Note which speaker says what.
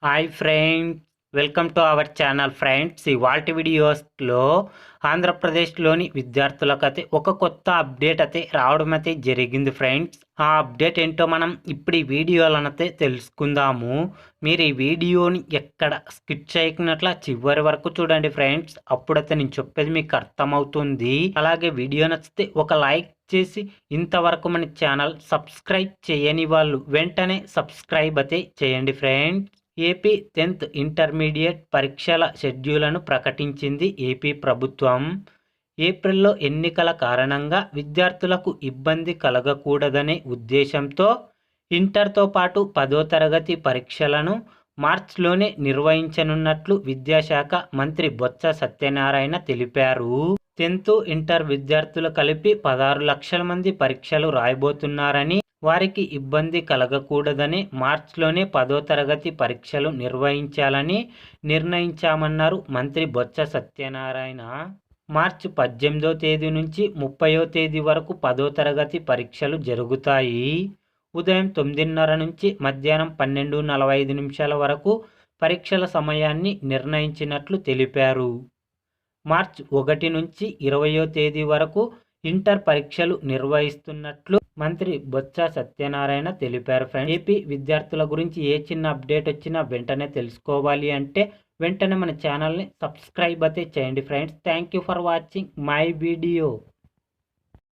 Speaker 1: Hi friends, welcome to our channel friends. ఇవాల్టి వీడియోస్లో ఆంధ్రప్రదేశ్లోని విద్యార్థులకైతే ఒక కొత్త అప్డేట్ అయితే రావడం అయితే జరిగింది ఫ్రెండ్స్. ఆ అప్డేట్ ఏంటో మనం ఇప్పుడు ఈ వీడియోలనైతే తెలుసుకుందాము. మీరు ఈ వీడియోని ఎక్కడ స్కిప్ చేయకున్నట్ల చివరి వరకు చూడండి ఫ్రెండ్స్. అప్పుడైతే నేను చెప్పేది మీకు అర్థమవుతుంది. అలాగే వీడియో నచ్చితే ఒక లైక్ చేసి ఇంతవరకు మన ఛానల్ సబ్స్క్రైబ్ చేయని వాళ్ళు వెంటనే సబ్స్క్రైబ్ అయితే చేయండి ఫ్రెండ్స్. ఏపీ 10th ఇంటర్మీడియట్ పరీక్షల షెడ్యూల్ను ప్రకటించింది ఏపీ ప్రభుత్వం. ఏప్రిల్లో ఎన్నికల కారణంగా విద్యార్థులకు ఇబ్బంది కలగకూడదనే ఉద్దేశంతో ఇంటర్తో పాటు 10వ తరగతి పరీక్షలను మార్చిలోనే నిర్వహించనున్నట్లు విద్యాశాఖ మంత్రి బొత్స సత్యనారాయణ తెలిపారు. 10th ఇంటర్ విద్యార్థులు కలిపి 16 లక్షల మంది పరీక్షలు రాయబోతున్నారని, వారికి ఇబ్బంది కలగకూడదని మార్చిలోనే 10వ తరగతి పరీక్షలు నిర్వహించాలని నిర్ణయించామన్నారు మంత్రి బొత్స సత్యనారాయణ. మార్చి 18వ తేదీ నుంచి 30వ తేదీ వరకు 10వ తరగతి పరీక్షలు జరుగుతాయి. ఉదయం 9:30 నుంచి మధ్యాహ్నం 12:45 వరకు పరీక్షల సమయాన్ని నిర్ణయించినట్లు తెలిపారు. మార్చి 1 నుంచి 20వ తేదీ వరకు ఇంటర్ పరీక్షలు నిర్వహిస్తున్నట్లు మంత్రి బొత్స సత్యనారాయణ తెలిపారు. ఏపీ విద్యార్థుల గురించి ఏ చిన్న అప్డేట్ వచ్చినా వెంటనే తెలుసుకోవాలి అంటే వెంటనే మన ఛానల్ని సబ్స్క్రైబ్ అయితే చేయండి friends. Thank you for watching my video.